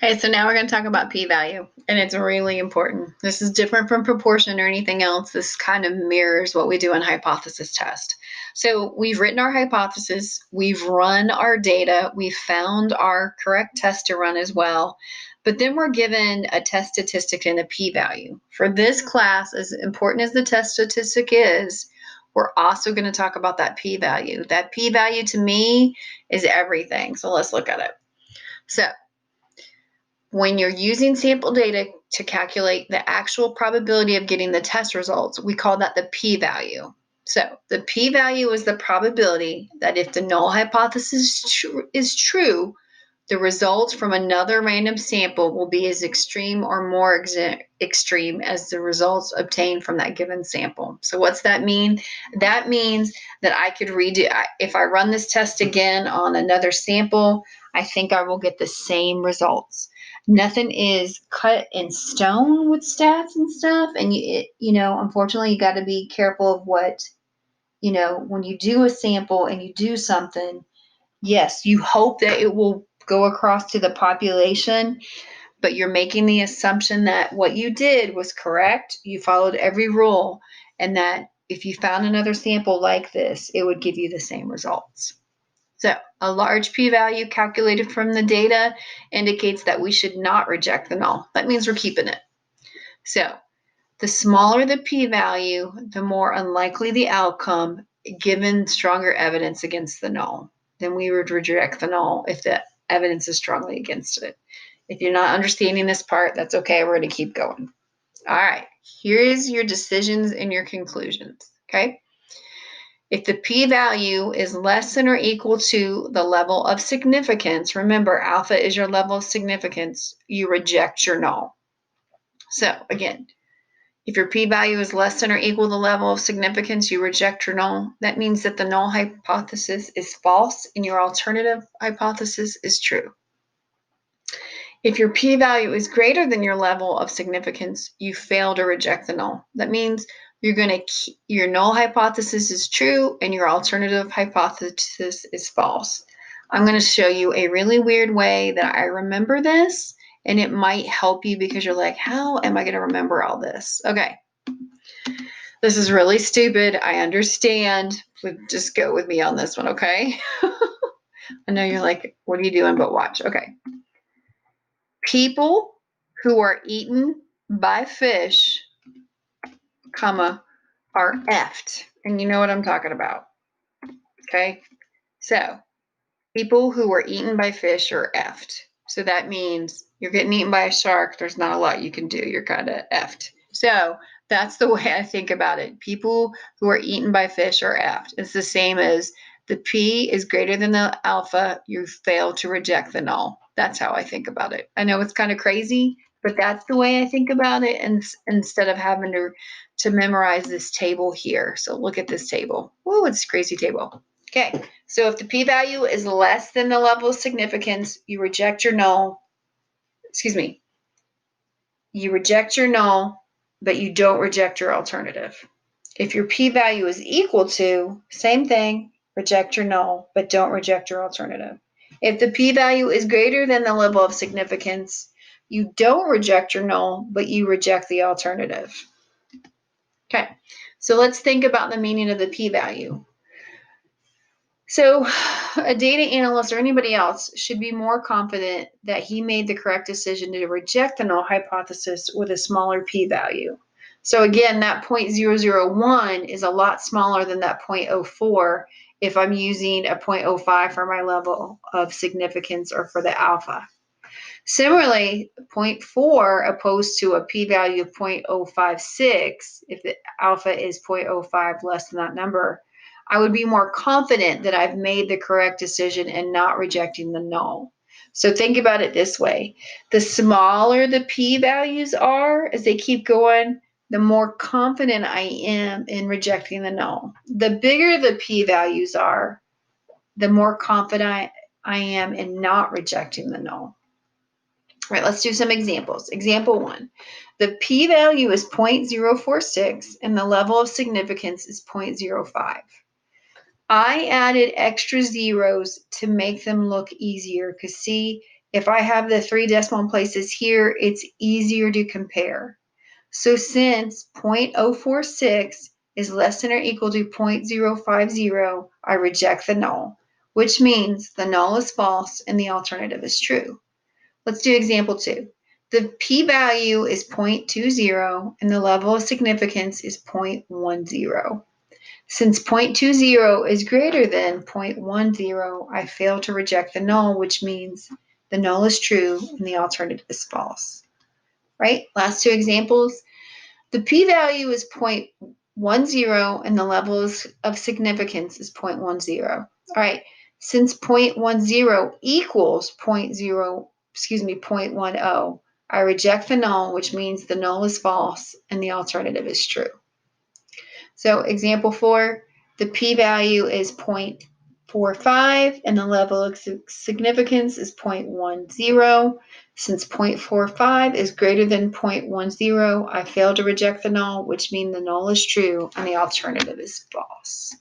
Okay, so now we're going to talk about p-value, and it's really important. This is different from proportion or anything else. This kind of mirrors what we do in hypothesis test. So we've written our hypothesis, we've run our data, we've found our correct test to run as well, but then we're given a test statistic and a p-value. For this class, as important as the test statistic is, we're also going to talk about that p-value. That p-value to me is everything. So let's look at it. So when you're using sample data to calculate the actual probability of getting the test results, we call that the p-value. So the p-value is the probability that if the null hypothesis is true, the results from another random sample will be as extreme or more extreme as the results obtained from that given sample. So what's that mean? That means that I could redo, if I run this test again on another sample, I think I will get the same results. Nothing is cut in stone with stats and stuff. And, unfortunately, you got to be careful of what, when you do a sample and you do something, yes, you hope that it will go across to the population, but you're making the assumption that what you did was correct. You followed every rule, and that if you found another sample like this, it would give you the same results. So a large p-value calculated from the data indicates that we should not reject the null. That means we're keeping it. So the smaller the p-value, the more unlikely the outcome, given stronger evidence against the null. Then we would reject the null if the evidence is strongly against it. If you're not understanding this part, that's okay. We're going to keep going. All right. Here's your decisions and your conclusions. Okay. If the p-value is less than or equal to the level of significance, remember alpha is your level of significance, you reject your null. So again, if your p-value is less than or equal to the level of significance, you reject your null. That means that the null hypothesis is false and your alternative hypothesis is true. If your p-value is greater than your level of significance, you fail to reject the null. That means your null hypothesis is true and your alternative hypothesis is false. I'm going to show you a really weird way that I remember this, and it might help you because you're like, how am I going to remember all this? Okay. This is really stupid. I understand. But just go with me on this one, okay? I know you're like, what are you doing? But watch. Okay. People who are eaten by fish, comma, are effed. And you know what I'm talking about. Okay. So people who are eaten by fish are effed. So that means you're getting eaten by a shark. There's not a lot you can do. You're kind of effed. So that's the way I think about it. People who are eaten by fish are effed. It's the same as the P is greater than the alpha. You fail to reject the null. That's how I think about it. I know it's kind of crazy, but that's the way I think about it. And instead of having to memorize this table here. So look at this table. Whoa, it's a crazy table. Okay, so if the p-value is less than the level of significance, you reject your null. Excuse me. You reject your null, but you don't reject your alternative. If your p-value is equal to, same thing, reject your null, but don't reject your alternative. If the p-value is greater than the level of significance, you don't reject your null, but you reject the alternative. Okay, so let's think about the meaning of the p-value. So a data analyst or anybody else should be more confident that he made the correct decision to reject the null hypothesis with a smaller p-value. So again, that 0.001 is a lot smaller than that 0.04 if I'm using a 0.05 for my level of significance or for the alpha. Similarly, 0.4 opposed to a p-value of 0.056, if the alpha is 0.05 less than that number, I would be more confident that I've made the correct decision and not rejecting the null. So think about it this way. The smaller the p-values are as they keep going, the more confident I am in rejecting the null. The bigger the p-values are, the more confident I am in not rejecting the null. All right, let's do some examples. Example 1. The p-value is 0.046 and the level of significance is 0.05. I added extra zeros to make them look easier because see, If I have the 3 decimal places here, it's easier to compare. So since 0.046 is less than or equal to 0.050, I reject the null, which means the null is false and the alternative is true. Let's do example 2. The p-value is 0.20 and the level of significance is 0.10. Since 0.20 is greater than 0.10, I fail to reject the null, which means the null is true and the alternative is false. Right? Last 2 examples. The p-value is 0.10 and the levels of significance is 0.10. All right, since 0.10 equals 0.10, I reject the null, which means the null is false and the alternative is true. So example 4, the p-value is 0.45 and the level of significance is 0.10. Since 0.45 is greater than 0.10, I fail to reject the null, which means the null is true and the alternative is false.